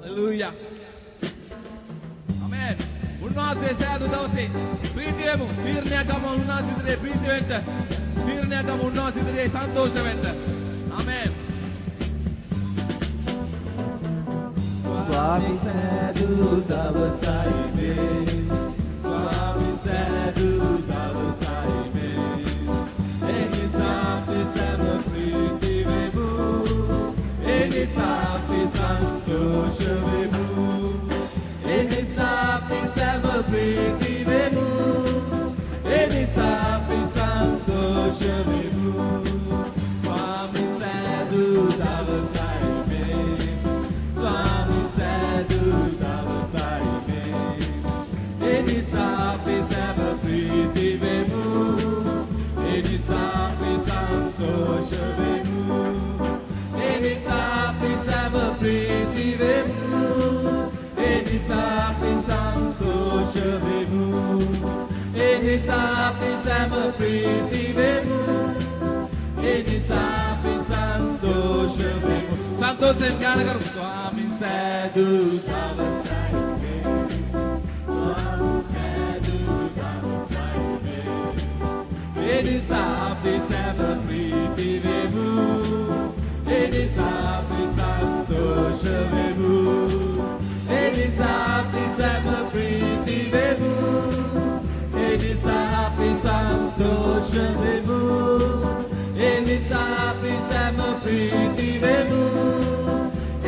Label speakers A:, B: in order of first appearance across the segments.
A: Hallelujah. Amen. උන්වහන්සේ සෑදු දවසේ ප්‍රීතියමු තීරණයක් ගමු උන්වහන්සේ ඉදිරියේ ප්‍රීති වෙන්න තීරණයක් ගමු උන්වහන්සේ ඉදිරියේ සන්තෝෂ වෙන්න. Amen.
B: ස්වාමි සෑදු දවසයි මේ ස්වාමි සෑදු දවසයි මේ එනිසා අපි සැම ප්‍රීති වෙමු එනිසා අපි සන්තෝෂ වෙමු එනිසා අපි සැම ප්‍රීති වෙමු එනිසා අපි සන්තෝෂ වෙමු ස්වාමි සෑදු දවසයි මේ ස්වාමි සෑදු දවසයි මේ එනිසා අපි සැම ප්‍රීති වෙමු එනිසා අපි සන්තෝෂ වෙමු එනිසා අපි සැම ප්‍රීති වෙමු එනිසා අපි සන්තෝෂ වෙමු එනිසා අපි සැම ප්‍රීති වෙමු එනිසා අපි සන්තෝෂ වෙමු සන්තෝෂයෙන් ගාන කරමු ස්වාමීන් සෑදු දවසයි මේ ස්වාමීන් සෑදු දවසයි මේ එනිසා අපි සැම ප්‍රීති වෙමු එනිසා අපි සන්තෝෂ වෙමු එනිසා අපි සැම ප්‍රීති වෙමු එනිසා අපි සන්තෝෂ වෙමු එනිසා අපි සැම ප්‍රීති වෙමු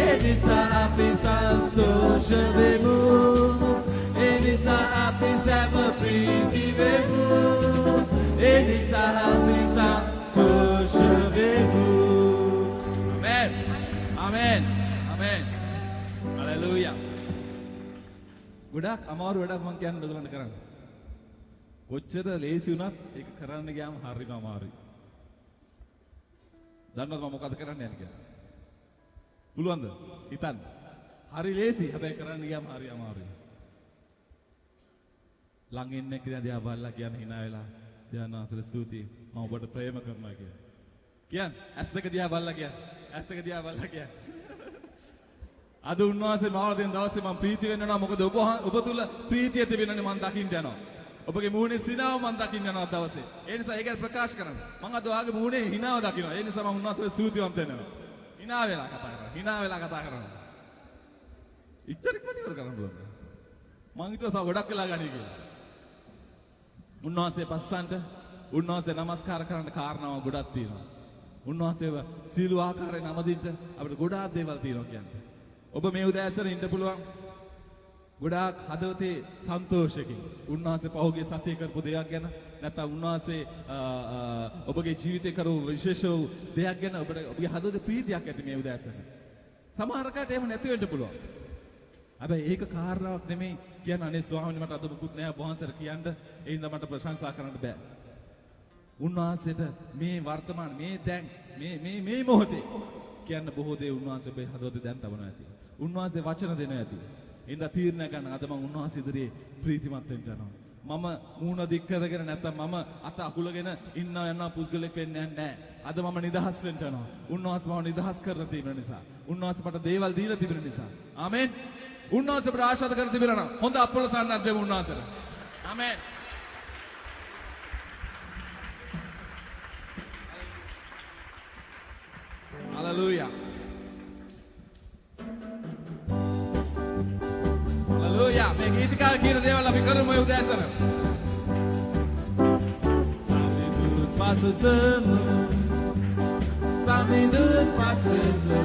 B: එනිසා අපි සන්තෝෂ වෙමු එනිසා අපි සැම ප්‍රීති වෙමු එනිසා අපි සන්තෝෂ වෙමු
A: Amen. Amen. Amen. Hallelujah. ගොඩක් අමාරු වැඩක් මම කියන්නේ ඔයගලන්ට කරන්න. කොච්චර ලේසි වුණත් ඒක කරන්න ගියාම හරිම අමාරුයි. දන්නවද මම මොකද කරන්න යන්නේ කියලා? පුළුවන්ද? හිතන්න. හරි ලේසි. හැබැයි කරන්න ගියාම හරි අමාරුයි. ළඟ ඉන්න කෙනා දිහා බලලා කියන hina වෙලා ධානාසල ස්තුතියි මම ඔබට ප්‍රේම කරනවා කියලා. කියන්නේ ඇස් දෙක දිහා බලලා කියන්නේ. ඇස් දෙක දිහා බලලා කියන්නේ. අද උන්වහන්සේ මාව දෙන දවසේ මම ප්‍රීති වෙන්නවා මොකද ඔබ තුල ප්‍රීතිය තිබෙනනේ මම දකින්න යනවා. ඔබගේ මූණේ සිනාව මම දකින්න යනවා දවසේ. ඒ නිසා ඒක ප්‍රකාශ කරන්න. මම අද ඔයාගේ මූණේ හිනාව දකින්නවා. ඒ නිසා මම උන්වහන්සේට ස්තුතිවන්ත වෙනවා. හිනා වෙලා කතා කරනවා. හිනා වෙලා කතා කරනවා. ඉච්චරික් මනිවර කරන්න බලන්න. මං හිතුවා තව ගොඩක් වෙලා ගනී කියලා. උන්වහන්සේ පස්සන්ට උන්වහන්සේ නමස්කාර කරන්න කාරණාව ගොඩක් තියෙනවා. උන්වහන්සේව සීළු ආකාරයෙන් නමදින්න අපිට ගොඩාක් දේවල් තියෙනවා කියන්නේ. ඔබ මේ උදෑසන ඉන්න පුළුවන් ගොඩාක් හදවතේ සන්තෝෂයකින් උන්වහන්සේ පහුගිය සතියේ කරපු දෙයක් ගැන නැත්නම් උන්වහන්සේ ඔබගේ ජීවිතේ කරපු විශේෂ දෙයක් ගැන ඔබගේ හදවතේ ප්‍රීතියක් ඇති මේ උදෑසන. සමහරකට එහෙම නැති වෙන්න පුළුවන්. හැබැයි ඒක කාරණාවක් නෙමෙයි කියන අනේ ස්වාමීනි මට අද මුකුත් නෑ වහන්සේට කියන්න ඒ හින්දා මට ප්‍රශංසා කරන්න බෑ. උන්වහන්සේට මේ වර්තමාන මේ දැන් මේ මොහොතේ කියන්න බොහෝ දේ උන්වහන්සේ ඔබේ හදවතේ දැන් තබනවා ඇති. උන්වහන්සේ වචන දෙනවා ඇති. ඉඳලා තීරණය ගන්න අද මම උන්වහන්සේ ඉදිරියේ ප්‍රීතිමත් වෙන්න යනවා. මම මූණ දික් කරගෙන නැත්නම් මම අත අකුලගෙන යනවා පුද්ගලෙක් වෙන්නේ නැහැ. අද මම නිදහස් වෙන්න යනවා. උන්වහන්සේ මම නිදහස් කරලා තිබෙන නිසා. උන්වහන්සේ මට දේවල් දීලා තිබෙන නිසා. ආමෙන්. උන්වහන්සේ අපට ආශාද කර තිබෙනවා නම් හොඳ අපොලසන්නක් දෙමු උන්වහන්සේට. ආමෙන්. Hallelujah. Hallelujah. මේ ගීතිකාව කියන දේවල් අපි කරමු මේ උදෑසන.
B: Samidut passamu Samidut passamu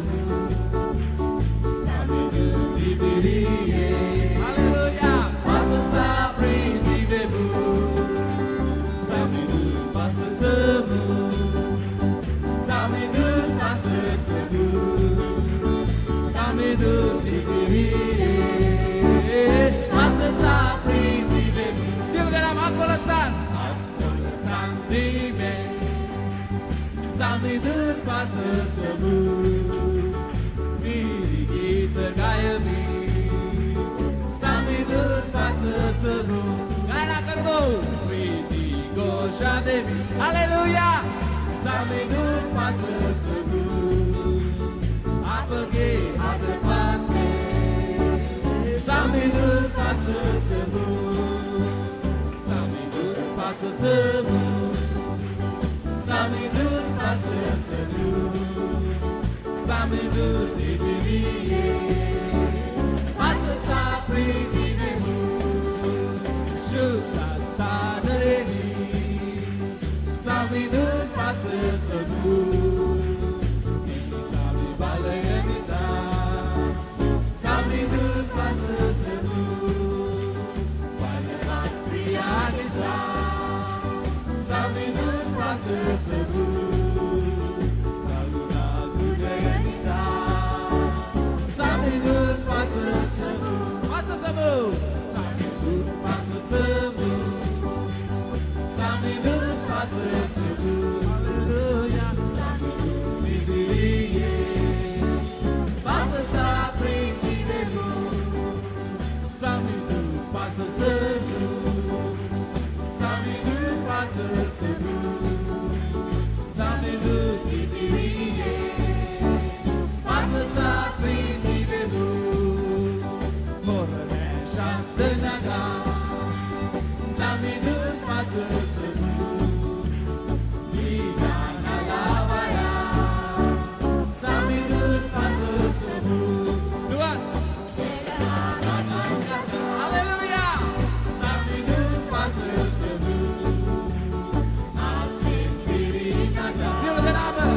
B: Samidut bibiriye
A: Hallelujah.
B: Passa priti vebu Samidut passamu Samidut passamu Samidut bibiriye Passa priti vebu
A: සියලු දෙනාම අත්වලස්සන්.
B: Sandime Samidut passamu Miri gita gayami Samidut passamu
A: ගායනා කරමු.
B: Priti gosha devi
A: Hallelujah.
B: Samidut passamu Apage adapate passa semu Samidun passa semu Samidun dibiriye Passa sapri dibemu Syuta taneni Samidun passa semu Ini sami balaya nisa Samidun passa semu Banyak pria nisa Samidun passa semu Kaluna budaya nisa Samidun passa semu Passa semu Samidun passa semu Samidun passa semu Haleluya Samidun bidiriye Passa sapri dibemu Samidun passa semu Samidun passa semu Samidun bidiriye Passa sapri dibemu Morane shantenaga Samidun passa semu Hidana lavaya Samidun passa semu Tuhan Haleluya Samidun passa semu Amin diri nada Silakan apa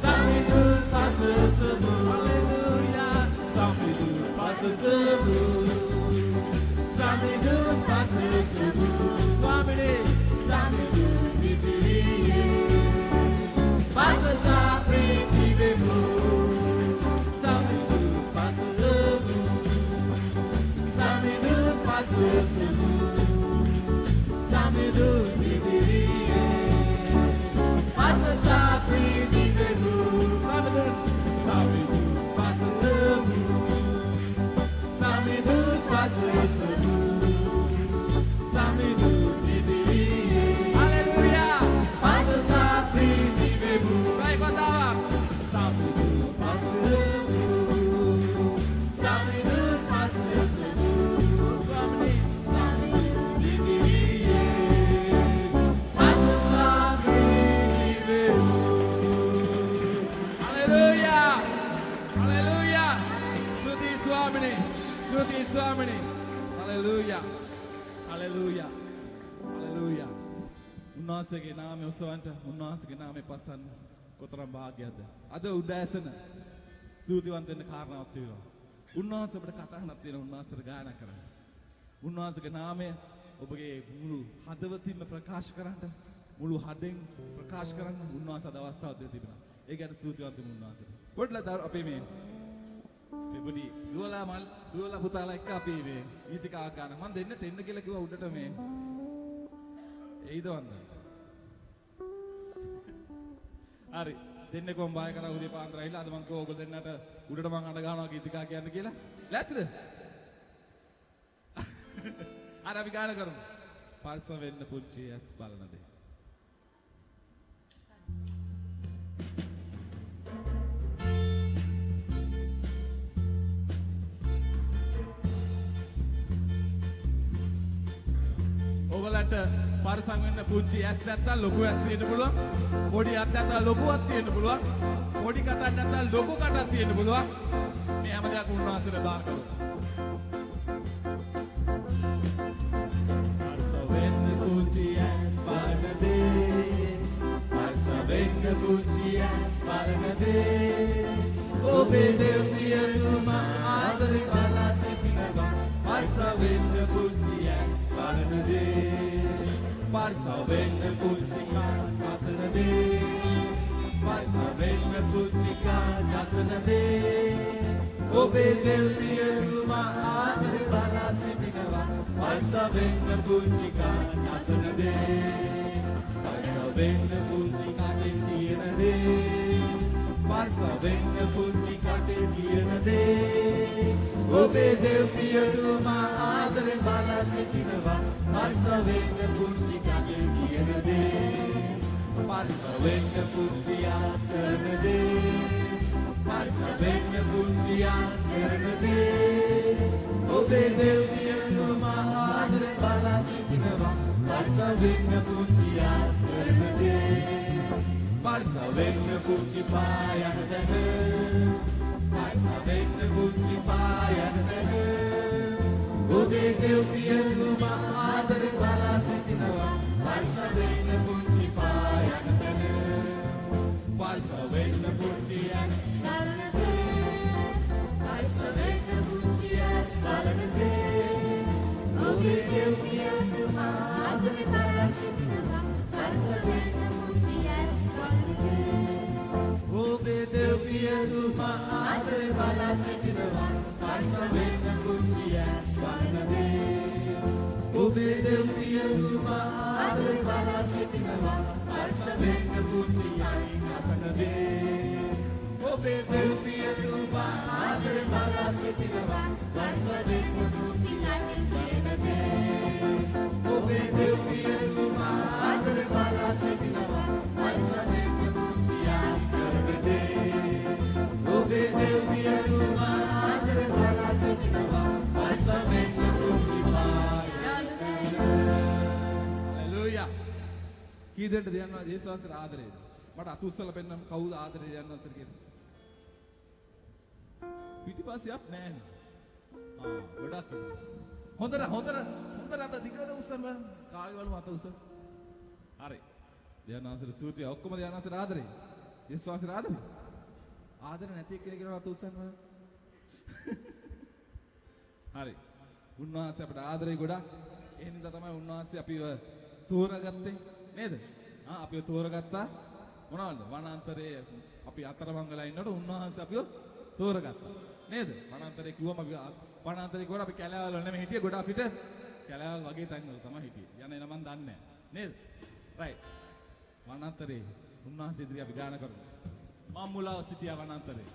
B: Samidun passa semu Haleluya Samidun passa semu Samidun passa semu Swamini Samidun bidiriye Passa sapri dibemu Samidun passa semu Samidun passa semu Samidun bidiriye Passa sapri dibemu Samidun passa semu Samidun passa semu Samidun bidiriye Haleluya Passa sapri dibemu Baik kau tahu Samidun passa semu Samidun passa semu Swamini Samidun bidiriye Passa sapri dibemu Haleluya Haleluya Stuti Swamini Stuti Swamini Haleluya Haleluya Haleluya උන්වහන්සේගේ නාමය උසවන්ට උන්වහන්සේගේ නාමය පසන්න කොතරම් වාග්යක්ද අද උදෑසන ස්තුතිවන්ත වෙන්න කාරණාවක් තියෙනවා උන්වහන්සේ අපිට කතාහනක් තියෙනවා උන්වහන්සේට ගායනා කරන්න උන්වහන්සේගේ නාමය ඔබගේ මුළු හදවතින්ම ප්‍රකාශ කරන්න මුළු හදෙන් ප්‍රකාශ කරන්න උන්වහන්සේ අද අවස්ථාවක් දෙලා තිබෙනවා ඒ ගැන ස්තුතිවන්ත වෙන්න උන්වහන්සේට පොඩ්ඩක් අපේ මේ පොඩි දුවලා පුතාලා එක්ක අපි මේ ගීතිකාවක් ගන්න මම දෙන්නට එන්න කියලා කිව්වා උඩට මේ එයිද වන්ද හරි දෙන්නෙක්ම බය කරා උදේ පාන්දර ඇවිල්ලා අද මම කිව්වා ඔයගොල්ලෝ දෙන්නට උඩට මම අඬ ගන්නවා ගීතිකා කියන්න කියලා ලෑස්තිද අර අපි ගාන කරමු පරිස්සම් වෙන්න පුංචි ඇස් බලන දේ ඔයගලන්ට පරිසම් වෙන්න පුංචි ඇස් නැත්තම් ලොකු ඇස් තියෙන්න පුළුවන්. පොඩි අත් නැත්තම් ලොකු අත් තියෙන්න පුළුවන්. පොඩි කටක් නැත්තම් ලොකු කටක් තියෙන්න පුළුවන්. මේ හැම දෙයක්ම උන්වහන්සේට බාර කරමු. පරිසම් වෙන්න පුංචි ඇස් බලන දේ. පරිසම් වෙන්න පුංචි ඇස් බලන දේ. ඔබේ දෙවියන්තුමා ආදරේ බලා සිටිනවා. පරිසම් වෙන්න පුංචි ඇස් බලන දේ. Parisaw වෙන්න පුංචි කාසන දේ. Parisaw වෙන්න පුංචි කාසන දේ. ඔබේ දෙවියන්තුමා ආදරේ බලා සිටිනවා. Parisaw වෙන්න පුංචි කාසන දේ. Parisaw වෙන්න පුංචි කාටේ තියෙන දේ. Parisaw වෙන්න පුංචි කාටේ තියෙන දේ. ඔබේ දෙවියන්තුමා ආදරේ බලා සිටිනවා. Parisaw වෙන්න පුංචි කාටේ තියෙන දේ. Parisaw වෙන්න පුංචි ආදරන දේ. Parisaw වෙන්න පුංචි ආදරන දේ. ඔබේ දෙවියන්තුමා ආදරේ බලා සිටිනවා. Parisaw වෙන්න පුංචියක් කරන දේ පරිස වෙන්න පුංචි පායන දැන පරිස වෙන්න පුංචි පායන දැන ඔබේ දෙව්පියතුමා ආදරේ බලා සිටිනවා පරිස වෙන්න පුංචි පායන දැන පරිස වෙන්න පුංචියක් සරණ දේ පරිස වෙන්න පුංචියක් සරණ දේ ඔබේ දෙව්පියතුමා ආදරේ බලා සිටිනවා පරිස වෙන්න පුංචියක් සරණ දේ ඔබේ දෙව්පියතුමා ආදරේ බලා සිටිනවා පරිස වෙන්න පුංචියක් සරණ දේ ඔබේ දෙව්පියතුමා ආදරේ බලා සිටිනවා පරිස වෙන්න පුංචියක් සරණ දේ ඔබේ දෙව්පියතුමා ආදරේ බලා සිටිනවා පරිස වෙන්න පුංචියක් සරණ දේ ඔබේ දෙව්පියතුමා ආදරේ බලා සිටිනවා පරිස වෙන්න පුංචියක් කරන දේ ඔබේ දෙව්පියතුමා ආදරේ බලා සිටිනවා පරිස වෙන්න පුංචි පායන හලෙලූයා කී දෙන්නද යනවා යේසුස් වහන්සේට ආදරේද මට අත උස්සලා පෙන්නන්න කවුද ආදරේ යනවා සර් කියන්නේ පිටිපස්සෙයක් නැහැ ගොඩක් හොඳට අත දිගට උස්සන්න කාගේ වලම අත උස්සන්න හරි දෙයනාසර ස්තුතියි ඔක්කොම දෙයනාසර ආදරේ යේසුස් වහන්සේට ආදරේ නැති කෙනෙකුට අත උස්සන්න හරි උන්වහන්සේ අපට ආදරේ ගොඩක් ඒ නිසා තමයි උන්වහන්සේ අපිව තෝරගත්තේ නේද අපිව තෝරගත්තා මොනවද වනාන්තරයේ අපි අතරමංගලලා ඉන්නකොට උන්වහන්සේ අපිව තෝරගත්තා නේද වනාන්තරේ කිව්වම අපි වනාන්තරේ ගොඩ අපි කැලෑවල නෙමෙයි හිටියේ ගොඩ අපිට කැලෑවල වගේ තැන්වල තමයි හිටියේ යන එන මන් දන්නේ නේද රයිට් වනාන්තරේ උන්වහන්සේ ඉදිරිය අපි ගාන කරමු මම මුලාව සිටියා වනාන්තරේ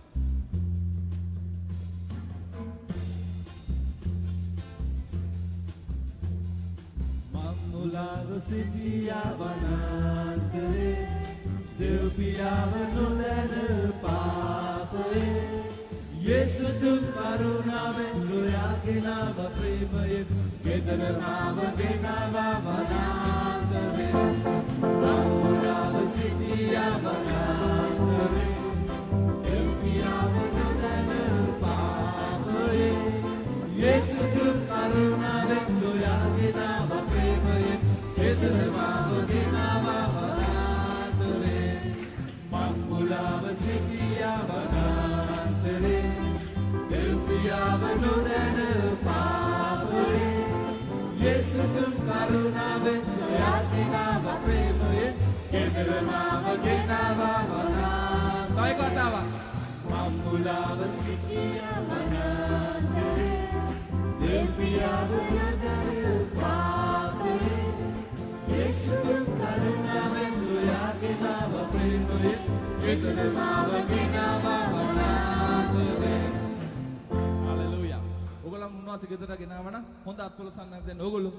B: මුලාව සිටියා වනාන්තරේ දෙව්පියාව නොදැන පාපයේ යේසු දුක් කරුණාවෙන් සොයාගෙනව ප්‍රේමයෙන් ගෙදර මාව ගෙනවා වනාන්තරේ මුලාව සිටියා වනාන්තරේ දෙව්පියාව නොදැන පාපයේ යේසු දුක් කරුණාවෙන් සොයාගෙනව ප්‍රේමයෙන් ගෙදර මාව ගෙනවා වනාන්තරේ මුලාව සිටියා වනාන්තරේ දෙව්පියාව නොදැන පාපයේ යේසු දුක් කරුණාවෙන් සොයාගෙනව ප්‍රේමයෙන් ගෙදර මාව ගෙනවා වනාන්තරේ තව කතාවක් මුලාව සිටියා වනාන්තරේ දෙව්පියාව නොදැන පාපයේ යේසු දුක් කරුණාවෙන් සොයාගෙනව ප්‍රේමයෙන් ගෙදර මාව ගෙනවා වනාන්තරේ හලෙලූයා ඔයගොල්ලන් උන්වහන්සේ ගෙදර ගෙනාවා නම් හොඳ අත්වල සන්නහ දෙන්න ඕගොල්ලෝ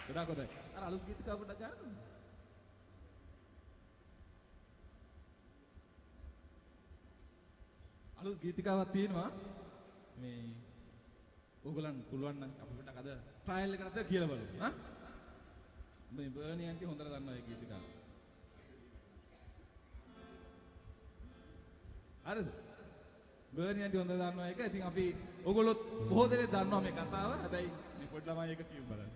B: ගොඩක් හොඳයි අර අලුත් ගීතිකා පොඩ්ඩක් ගන්නකෝ අලුත් ගීතිකාවක් තියෙනවා මේ ඕගොල්ලන් පුළුවන් නම් අපි පොඩ්ඩක් අද ට්‍රයල් එකකට කියලා බලමු මේ බර්නි ආන්ටි හොඳට දන්නවා ඒ ගීතිකාව හරිද බර්නි ආන්ටි හොඳට දන්නවා ඒක ඉතින් අපි ඕගොල්ලෝ බොහෝ දෙනෙක් දන්නවා මේ කතාව හැබැයි මේ පොඩි ළමයි එක කියමු බලන්න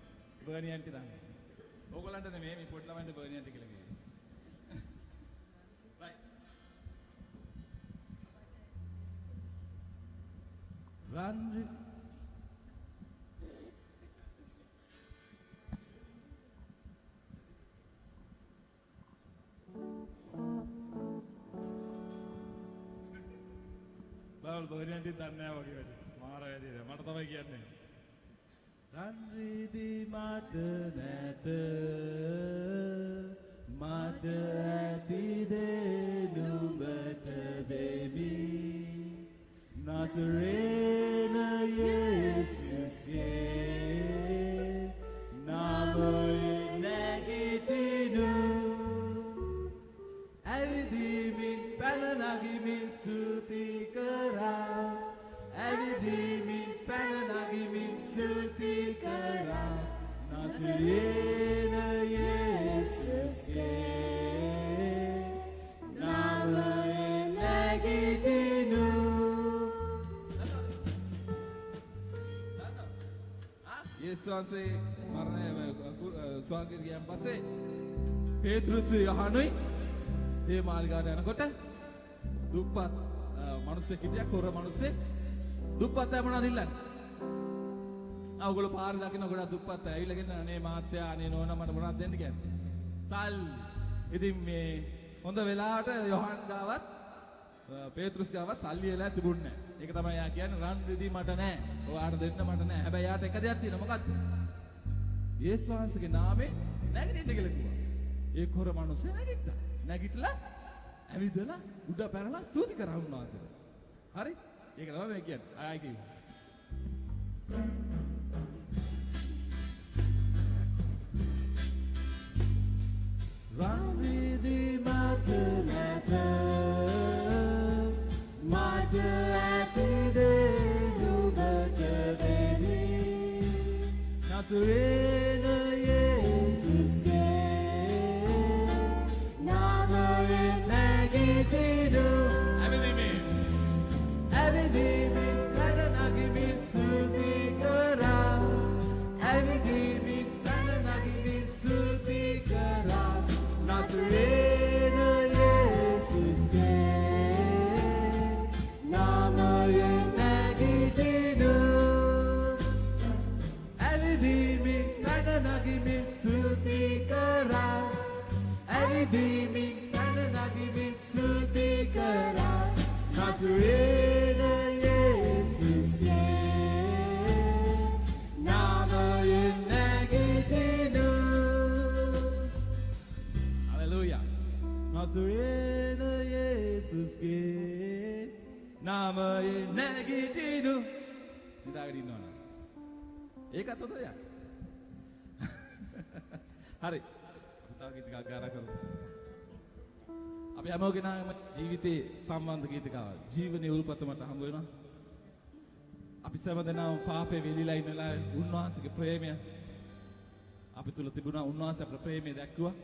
B: බර්නි ආන්ටි දන්නවා ඕගොල්ලන්ට නෙමෙයි මේ පොඩි ළමයින්ට බර්නි ආන්ටි කියලා කියන්නේ රන්රි බාල් බෝරියන්ටි දන්නේ නැහැ වගේ වැඩි මාර වැඩි මට තමයි කියන්නේ රන්රිදි මට නැත මට ඇති දේ නුඹට දෙමි Nazarene Yesusye Namo negitinu Avidimin pananagimin suti kara Avidimin pananagimin නසරේන යේසුස්ගේ නාමයෙන් නැගිටිනු.
A: යේසුස් වහන්සේ මරණය ස්වර්ගයට ගියන් පස්සේ පේතෘස් යහනුයි ඒ මාලිගාවට යනකොට දුප්පත් මිනිස්සෙක් හිටියා, කොර මිනිස්සෙක්. දුප්පත් අය මොනවද ඉල්ලන්නේ? ඔයගොල්ලෝ පාරේ දකින්න ගොඩක් දුප්පත් අය ඇවිල්ලාගෙන අනේ මහත්තයා අනේ නෝනා මට මොනවද දෙන්න කියන්නේ. සල්ලි. ඉතින් මේ හොඳ වෙලාවට යොහන් ගාවත් පේතෘස් ගාවත් සල්ලි වෙලා තිබුණේ නැහැ. ඒක තමයි යා කියන්නේ රන් රිදී මට නැහැ. ඔයාට දෙන්න මට නැහැ. හැබැයි යාට එක දෙයක් තියෙනවා. මොකක්ද? යේසුස් වහන්සේගේ නාමයෙන් නැගිටින්න කියලා කිව්වා. ඒ කොර මිනිස්සු නැගිට්ටා. නැගිටලා ඇවිදලා උඩ පැනලා ස්තුති කරා උන්වහන්සේට. හරි? ඒක තමයි මේ කියන්නේ. ආයි කිව්වා.
B: රන්විදි මට නැත මට ඇතිදේ නුඹට දෙමි නසරේන යේසුස්ගේ නාමයෙන් නැගිටිනු. ඇවිදිමින් පැන නගිමින් ස්තුති කරා. ඇවිදිමින් පැන නගිමින් ස්තුති කරා. නසරේන යේසුස්ගේ නාමයෙන් නැගිටිනු. ඇවිදිමින් පැන නගිමින් ස්තුති කරා. ඇවිදිමින් පැන නගිමින් ස්තුති කරා. නසරේන යේසුස්ගේ නාමයෙන් නැගිටිනු.
A: හලෙලූයා. නසරේන යේසුස්ගේ නාමයෙන් නැගිටිනු. නිදාගෙන ඉන්නවනේ. ඒකත් හොඳ දෙයක්. හරි. තව ගීත එකක් ගාන කරමු. අපි හැමෝගෙනාම ජීවිතේ සම්බන්ධ ගීතකාවක්. ජීවනයේ උල්පත මට හම්බ වෙනවා. අපි සෑමදෙනාම පාපේ වෙලිලා ඉන්න වෙලාවේ උන්වහන්සේගේ ප්‍රේමය අපි තුල තිබුණා. උන්වහන්සේ අපේ ප්‍රේමය දැක්කුවා.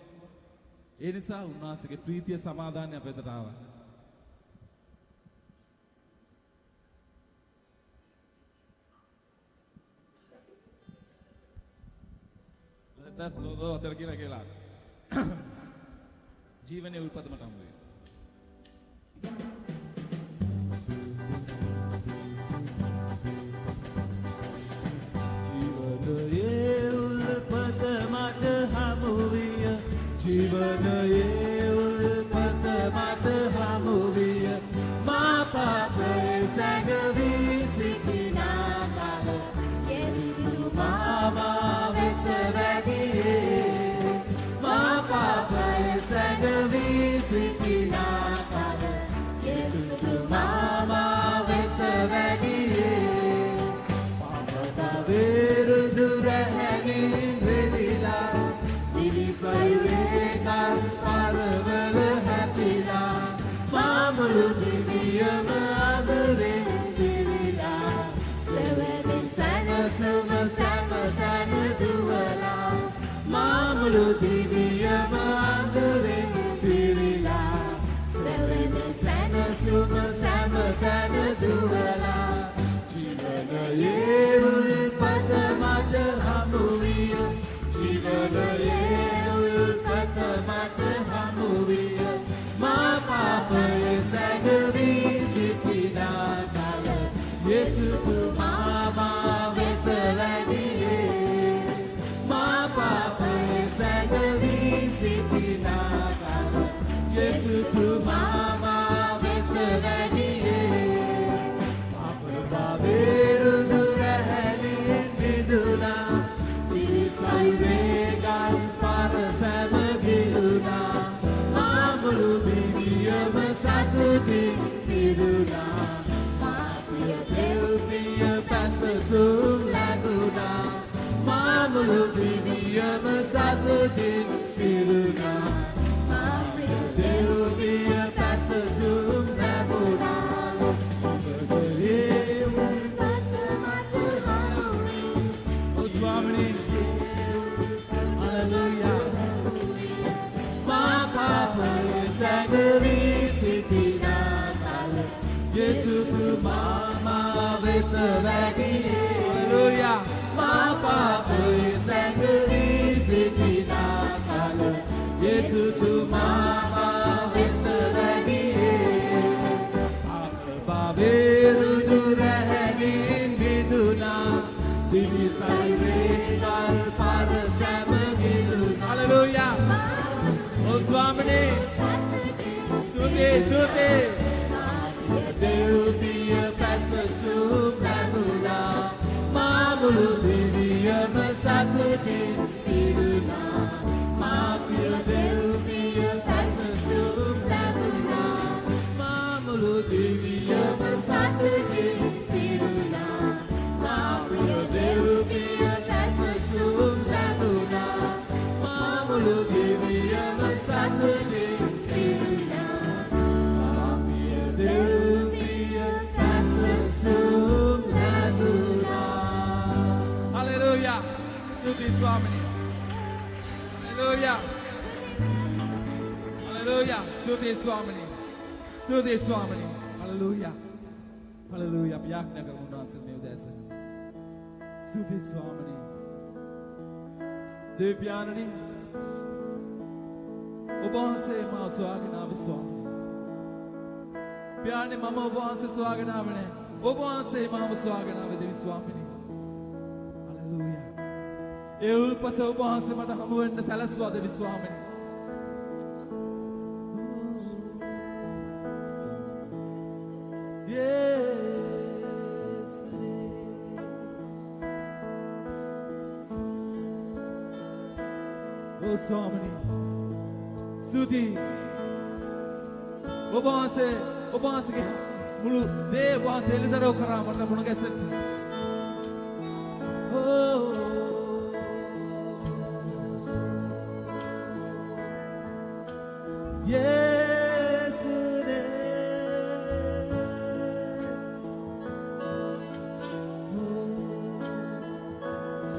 A: ඒ නිසා උන්වහන්සේගේ ප්‍රීතිය සමාදානය අප වෙතට ආවා. Let's go අතර කියන කියලා. ජීවනයේ උල්පත මට හම්බ වෙනවා.
B: ජීවනයේ උල්පත මට හමු විය. ජීවනයේ උල්පත මට හමු විය. මා පාපයේ සැඟවී සිටිනා කල යේසුතුමා මා වෙත වැඩියේ. මා පාපයේ සැඟවී සිටිනා කල යේසුතුමා මා වෙත වැඩියේ. පාපතාවේරු දුර හැගින් වෙලිලා දිවිසයිරේ කල් පරවල හැපිලා. මාමුළු දිවියම අදරෙන් දිවිලා. සෙවමින් සැනසුම සැපතන දුවලා. මාමුළු දිවියම අදරෙන් දිවිලා. සෙවමින් සැනසුම සැපතන දුවලා. ජීවනයේ උල්පත මට හමු විය. ජීවනයේ උල්පත මට හමු විය. මා පාපයේ සැඟවී සිටිනා කල යේසුතුමා මා වෙත වැඩියේ. මා පාපයේ සැඟවී සිටිනා කල යේසුතුමා මා වෙත වැඩියේ. පාපතාවේරු දුර හැලියෙන් මිදුණා. දිවිසයිරේ ගල් පර සැම ගිලුණා. මාමුළු දිවියම සතුටින් පිරුණා. මාපිය දෙව්පිය පැසසුම් ලැබුණා. මාමුළු දිවියම සතුටින් පිරුණා. මාපිය දෙව්පිය පැසසුම් ලැබුණා. ඔබගේ උල්පත මට හමු විය.
A: ඔව් ස්වාමිනේ.
B: දෙව්පිය පැසසුම් ලැබුණා මාමුළු දිවියම සතුටින් පිරුණා මාපිය දෙව්පිය පැසසුම් ලැබුණා මාමුළු දිවියම සතුටින් පිරුණා මාපිය දෙව්පිය පැසසුම් ලැබුණා මාමුළු දිවියම සතුටින් Tuti Swamini. Hallelujah. Hallelujah. Tuti Swamini. Tuti Swamini. Hallelujah. Hallelujah. Biakna karunasa me udesa. Tuti Swamini. Devyanani. Obanse ma swagana viswami. Pyane mama obanse swagana vane. Obanse mama swagana vedevi Swamini. ඒ උල්පත ඔබ වහන්සේ මට හමු වෙන්න සැලැස්වා දෙවි ස්වාමීනි. ඕ ස්වාමීනි. ස්තුති. ඔබ වහන්සේගේ මුළු දේ ඔබ වහන්සේ එළිදරව් කරා මට මුණ ගැසෙන්න.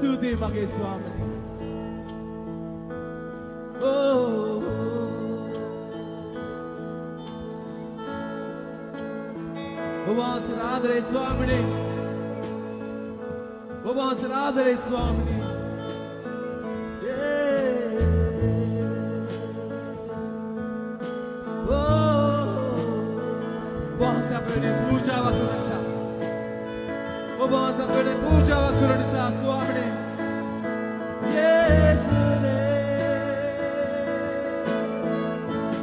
B: Sudhi mage Swamini. Obanse Radhare Swamini. Obanse Radhare Swamini. Obanse apne puja wa kurisa. Obanse apne puja wa kurisa Swamini.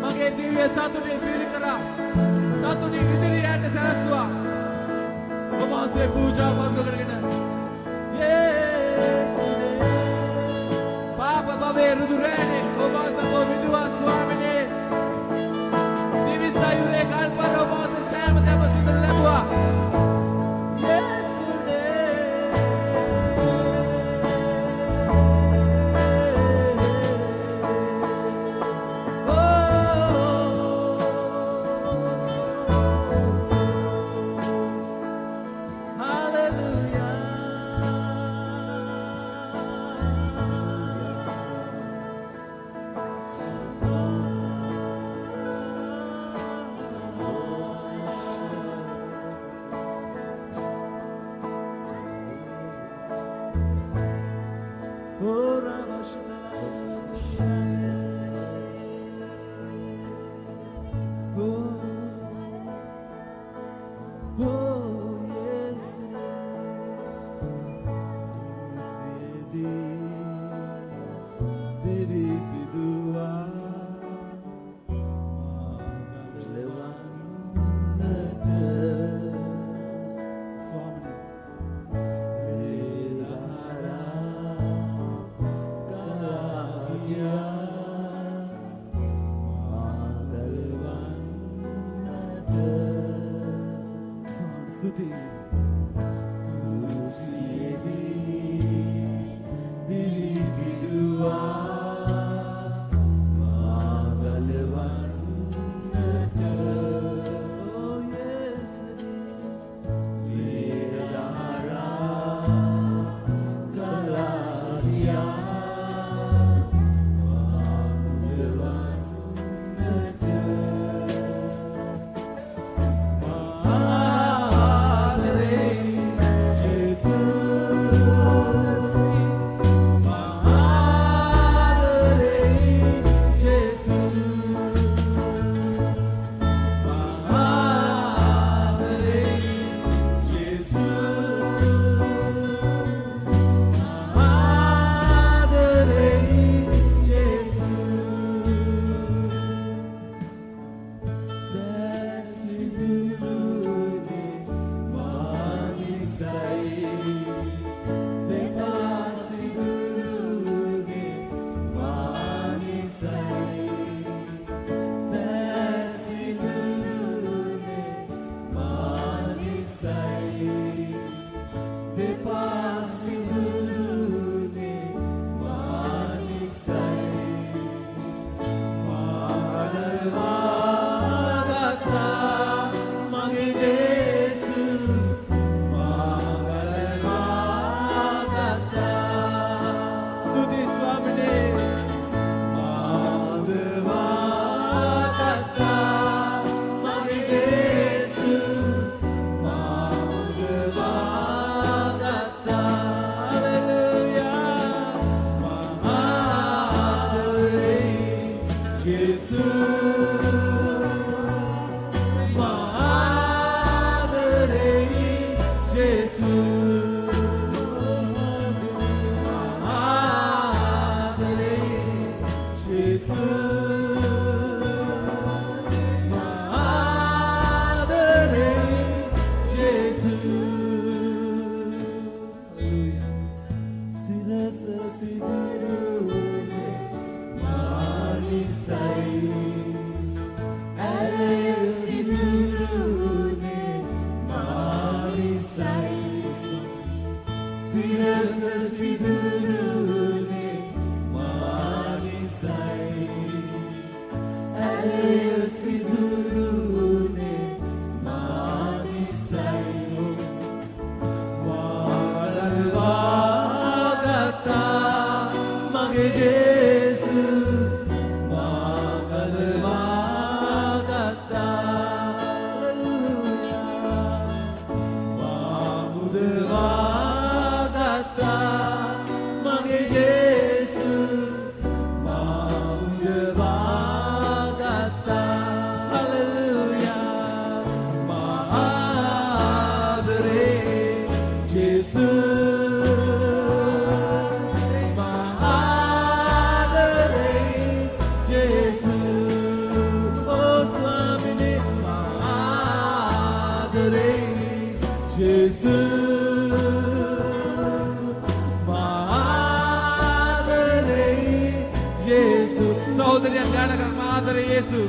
B: Mage divya satune piri kara. Satune vidiri ate saraswa. Obanse puja bandu karagena. Yesune. Papa babe rudurene. Obanse ko viduwa Swamini. Divi sayure kalpar obanse sam deva sidru lebuwa. Hallelujah. ආදරේ ජේසු ආදරේ ජේසු සහෝදරයන් ගාන කරන ආදරේ ජේසු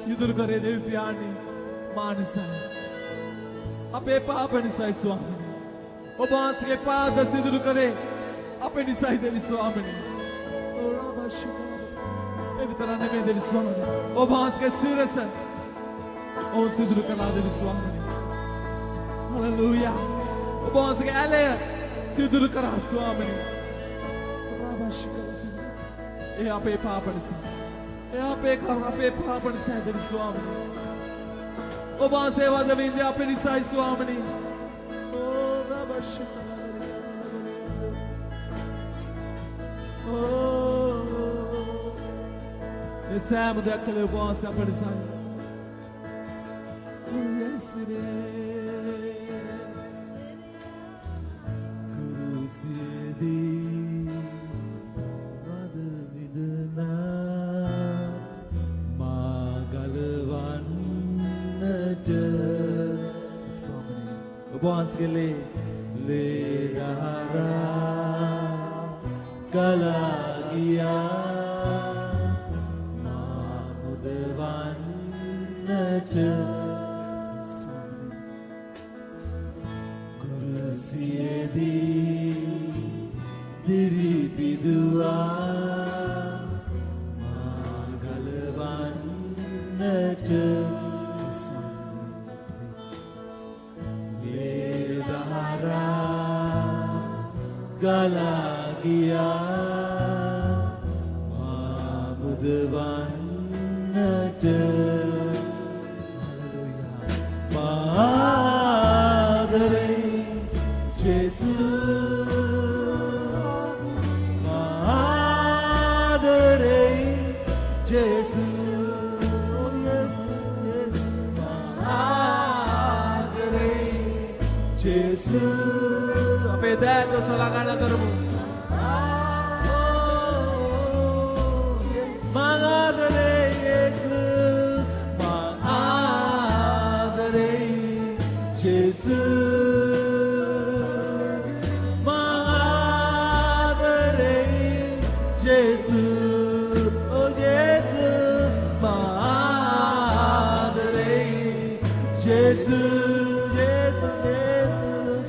B: युद्ध करे देव प्यानी मानसा अपे पाप निसाई स्वामी ओ बांस के पाद सिद्ध करे अपे निसाई देवी स्वामी ओ रामा शिका ए वितरा ने देवी स्वामी ओ बांस के सिर से ओ सिद्ध करा देवी स्वामी हालेलुया ओ बांस के एले सिद्ध करा स्वामी रामा शिका ए अपे पाप निसाई आपे पापन साइड स्वामी ओ बा सेवा दविंदे आपे निसाई स्वामी ओ नमस्कार ओ निसाम दकले बा से आपे निसाई ओ यस रे कुरुसिदी Once again, le dahara kalagia mamudvannata kurusiyedi diripidua magalvannata Galagia Mamudvannata Hallelujah Padre Jesus Padre Jesus Oh yes yes Padre Jesus Pedro salagana karmu Magadare Jesus Magadare Jesus Magadare Jesus Oh Jesus Magadare Jesus Jesus Jesus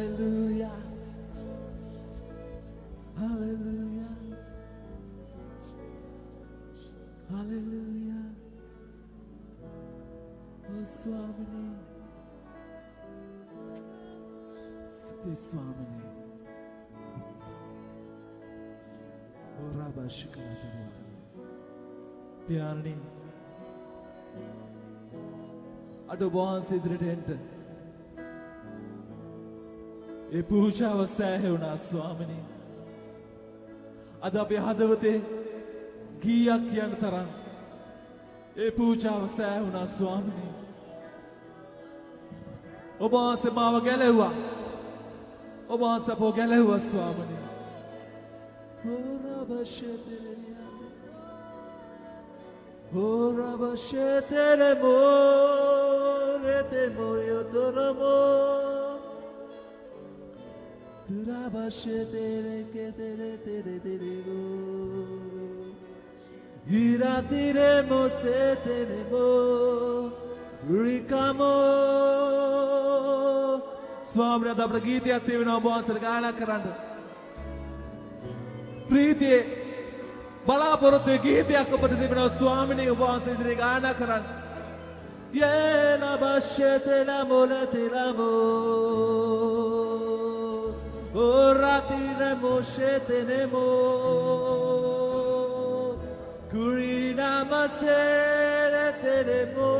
A: Hallelujah. Hallelujah. Hallelujah. Oh Swamini. Stuti Swamini. Oh Rabba Shikalatari. Pyarni. අඩ වහන්සේ ඉදිරියට එන්න. ඒ පූජාව සෑහෙවුණා ස්වාමිනී. අද අපේ හදවතේ ගීයක් කියන තරම් ඒ පූජාව සෑහුණා ස්වාමිනී. ඔබ වහන්සේ මාව ගැලෙව්වා. ඔබ වහන්සේ අපව ගැලෙව්වා ස්වාමිනී. Ora bashetere more te moyo toramo Tura bashetere ke tere mo Ira tire mo se tere mo Rikamo Swami අද අපේ ගීතයක් තියෙනවා ඔබ වහන්සේට ගායනා කරන්න. ප්‍රීතියේ බලාපොරොත්තු ගීතයක් ඔබට තිබෙනවා ස්වාමිනේ ඔබ වහන්සේ ඉදිරියේ ගායනා කරන්න. Yena bashete la molete la mo Orati re moshete ne mo Kurina masere te ne mo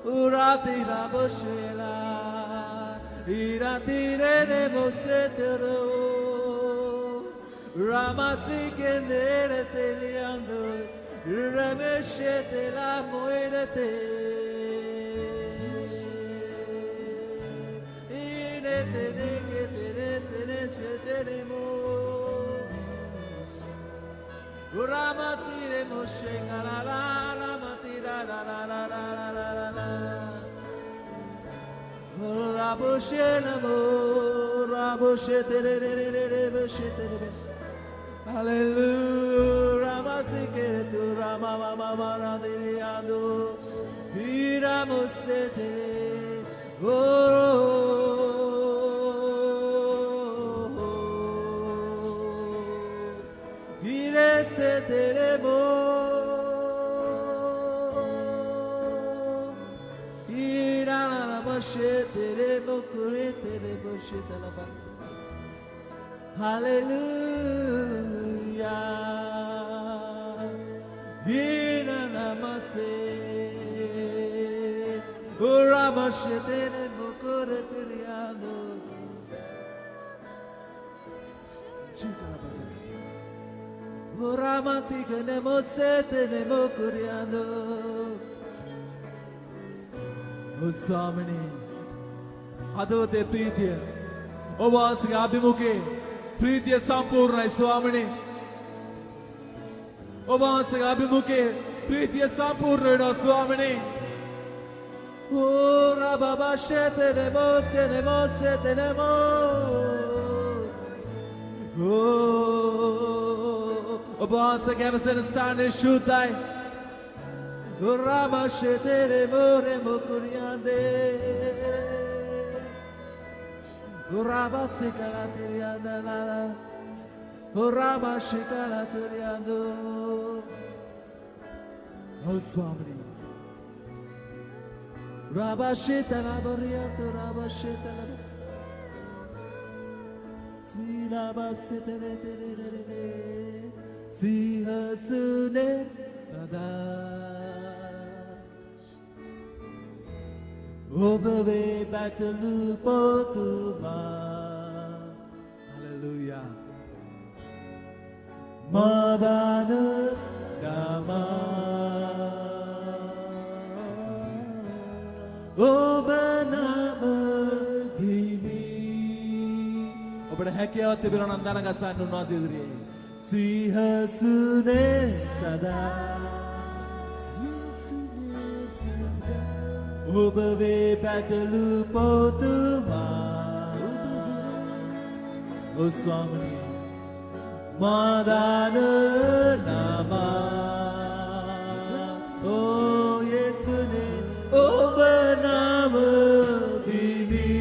A: Urati la boshela Irati re ne mosete ro Ramasike nere te liando Rameshete la moirete Inete nekete neshete mo Ramatire moshe kalala Ramatira la la la la la la la Raboshe namo Raboshe tere Hallelujah, Ramasike tu Rama Mama Radiyando, Viramusete, Viresete mo, Irana Mashete mo kurete mo shitalaba. Hallelujah. Ina namase. Uramashetene mukure tiriano. Uramatike ne mosete ne mukuriano. Usamini. Adote pritiya. Obasige abhimuke. प्रीतिय संपूर्ण स्वामिनी ඔබවහන්සේගේ අභිමුඛයේ ප්‍රීතිය සම්පූර්ණ වෙනවා ස්වාමිනේ ora baba shetene mo ඔබවහන්සේගේ අවසන ස්ථානයේ ශුද්ධයි ora baba shetene mo කුරියන්දේ Uraba sikala tirianda la la Uraba shikala tiriando Oh Swami Uraba shitala boriato Uraba shitala Siraba sitele tere Sihasune sada Obave battle potuma Hallelujah Madana Dama Obanama Dimi ඔබට හැකියාවක් තිබෙනවා නම් දන ගසන්න උන්වහන්සේ ඉදිරියේ සිහසුනේ සදා Obave battle potuma O Swami Madana Nama O Yesune Obanama Dimi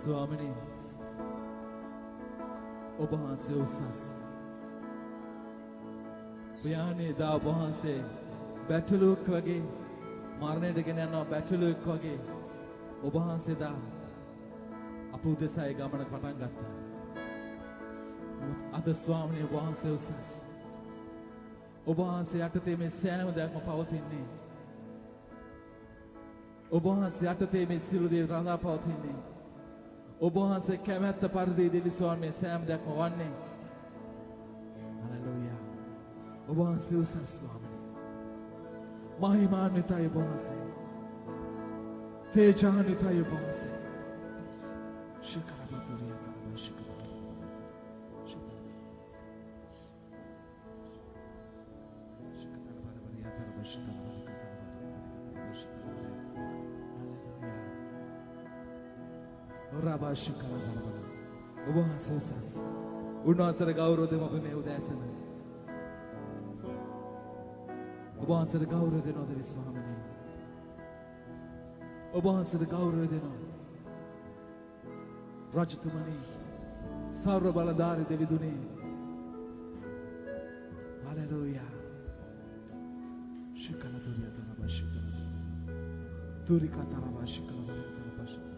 A: ස්වාමිනී ඔබ වහන්සේ උසස් ඔයානේ දා ඔබ වහන්සේ බැටළුවෙක් වගේ මරණයට ගෙන යනවා බැටළුවෙක් වගේ ඔබ වහන්සේ දා අප උදෙසා ඒ ගමන පටන් ගත්තා අද ස්වාමිනී ඔබ වහන්සේ උසස් ඔබ වහන්සේ යටතේ මේ සෑම දෙයක්ම පවතින්නේ ඔබ වහන්සේ යටතේ මේ සියලු දේ රඳා පවතින්නේ ඔබ වහන්සේ කැමැත්ත පරිදි දෙවිසෝන් මේ සෑම දෙයක්ම වන්නේ හලෙලූයා ඔබ වහන්සේ උසස් ස්වාමී මහිමාන්විතයි ඔබ වහන්සේ තේජාන්විතයි ඔබ වහන්සේ ශිකරබතුරිය කරබ ශිකර Rabashikara. ඔබ වහන්සේ උසස්. උන්වහන්සේට ගෞරව දෙමු අපි මේ උදෑසන. ඔබ වහන්සේට ගෞරව දෙනවද විශ්වාමනේ? ඔබ වහන්සේට ගෞරව දෙනවා. රජතුමනි, සර්ව බලධාරී දෙවිඳුනේ. හලෙලූයා. ශිකල දුරිය තන බශිකල. දුරි කතර බශිකල තන බශ.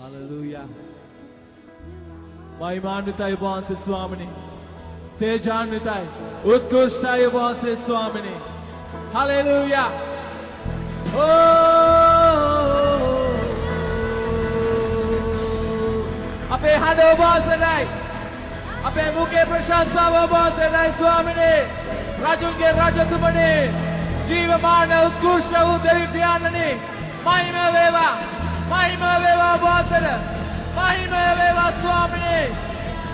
B: Hallelujah. महिमान्विताय वහන්සේ ස්වාමිනේ. තේජාන්විතයි. උත්කෘෂ්ඨයි වහන්සේ ස්වාමිනේ. Hallelujah. අපේ හඬ වහන්සේයි. අපේ මුඛේ ප්‍රශංසාව වහන්සේයි ස්වාමිනේ. රජුන්ගේ රජතුමනි. ජීවමාන උත්කෘෂ්ඨ වූ දෙවි පියාණනි. මහිම වේවා. මහිම වේවා වහන්සේට. මහිම වේවා ස්වාමිනේ.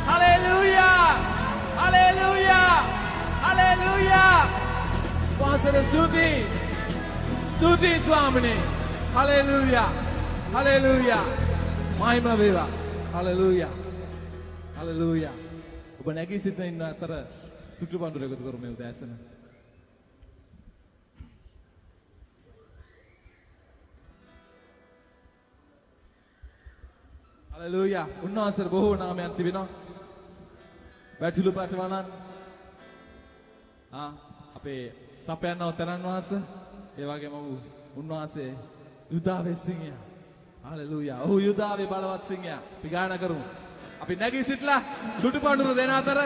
B: Hallelujah. Hallelujah. Hallelujah. වහන්සේට ස්තුති. ස්තුති ස්වාමිනේ. Hallelujah. Hallelujah. මහිම වේවා. Hallelujah. Hallelujah. ඔබ නැගී සිටින ඉන්න අතර තුටු පඳුර එකතු කරමු මේ උදෑසන. Hallelujah. උන්වහන්සේට බොහෝ නාමයන් තිබෙනවා. වැටිලු පටවනන්. අපේ සපයන්නව තරන් වහන්සේ ඒ වගේම උන්වහන්සේ යුදාවේ සිංහයා. Hallelujah. ඔහු යුදාවේ බලවත් සිංහයා. අපි ගායනා කරමු. අපි නැගී සිටලා දුටු පඳුර දෙන අතර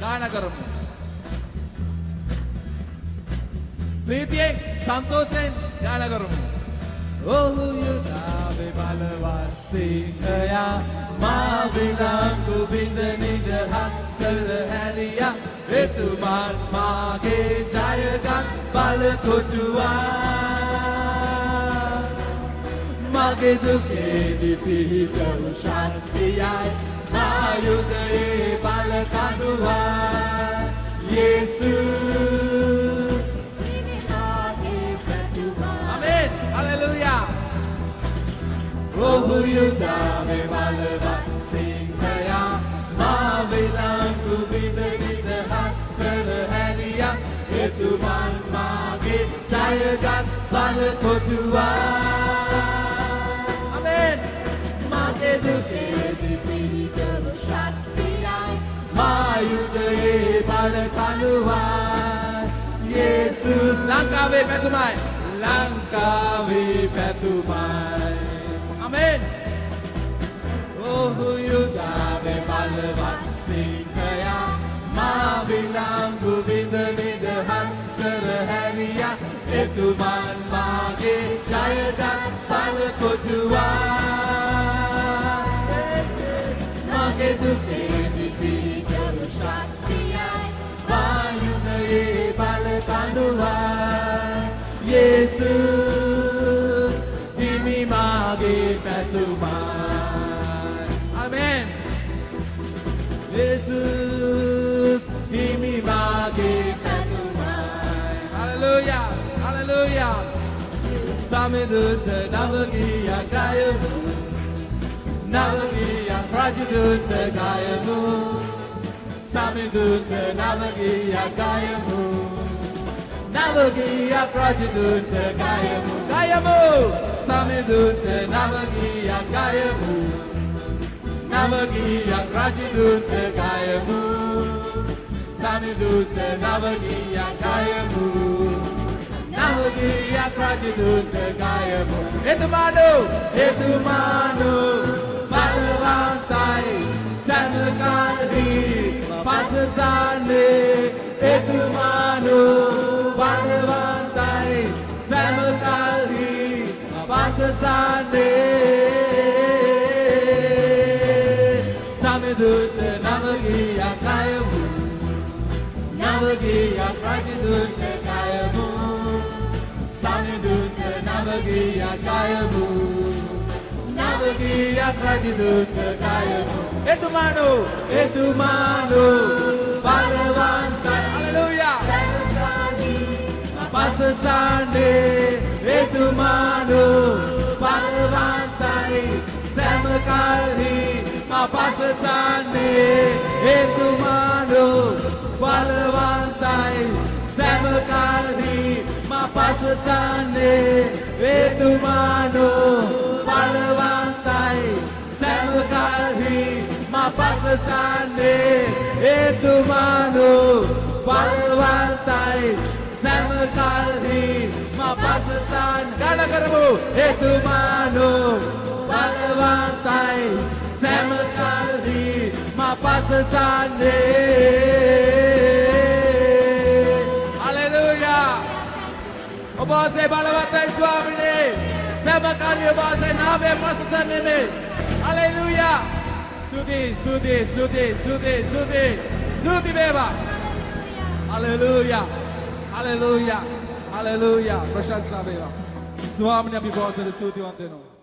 B: ගායනා කරමු. ප්‍රීතියෙන් සන්තෝෂයෙන් ගායනා කරමු. ඔහු යුදාවේ බලවත් සිංහයා මා විලංගු බිඳ නිදහස් කළ හැරියා එතුමන් මාගේ ජයගත් බල කොටුවා මගේ දුකේදී පිහිට වූ ශක්තියයි ආයුධයේ බල කඳුවා යේසුස් ආමෙන් හalleluya ඔහු යුදාවේ බලවත් සිංහයා මා විලංගු බිඳ නිදහස් කර හැරියා එතුමන් මාගේ ජයගත් බල කොටුවා ආමෙන් මගේ දුකේදී පිහිට වූ ශක්තියයි ආයුධයේ බල කඳුවා යේසුස් ලංකාවේ පැතුමයි ලංකාවේ පැතුමයි Amen. ඔහු යුදාවේ බලවත් සිංහයා මා විලංගු බිඳ නිදහස් කර හැරියා එතුමන් මාගේ ජයගත් බල කොටුවා මගේ දුකේදී පිහිට වූ ශක්තියයි ආයුධයේ බල කඳුවා යේසුස් හිමි මාගේ පැතුමයි ආමෙන් යේසුස් හිමි මාගේ පැතුමයි හalleluya hallelujah සමිඳුන්ට නව ගීයක් ගයමු නව ගීයක් රජුන්ට ගයමු සමිඳුන්ට නව ගීයක් ගයමු නව ගීයක් රජුන්ට ගයමු ගයමු සමිඳුන්ට නව ගීයක් ගයමු නව ගීයක් රජුන්ට ගයමු සමිඳුන්ට නව ගීයක් ගයමු නව ගීයක් රජුන්ට ගයමු එතුමානෝ බලවන්තයි සමකාලී පසසන්නේ එතුමානෝ බලවන්තයි සමකාලී පසසන්නේ සමිඳුන්ට නව ගීයක් ගයමු නව ගීයක් රජදුන්ට ගයමු සමිඳුන්ට නවගීයක් ගයමු නවගීයක් රජදුන්ට ගයමු එතුමානෝ බලවන්තයි හලෙලූයා පසසන්නේ එතුමානෝ බලවන්තයි සෑම කල්හි මා පසසන්නේ එතුමානෝ බලවන්තයි සෑම කල්හි මා පසසන්නේ එතුමානෝ බලවන්තයි සෑම කල්හි මා පසසන්නේ එතුමානෝ බලවන්තයි සෑම කල්හි මා පසසන් ගල කරමු එතුමානෝ බලවන්තයි සෑම කල්හි මා පසසන්නේ හලෙලූයා ඔබ වහන්සේ බලවන්තයි ස්වාමීනි සෑම කල්හි ඔබ වහන්සේ නාමයෙන් පසසන්නේ හලෙලූයා ස්තුති වේවා හලෙලූයා හලෙලූයා හලෙලූයා ප්‍රශංසා වේවා ස්වාමීනි අපි බොහොම ස්තුතිවන්ත වෙනවා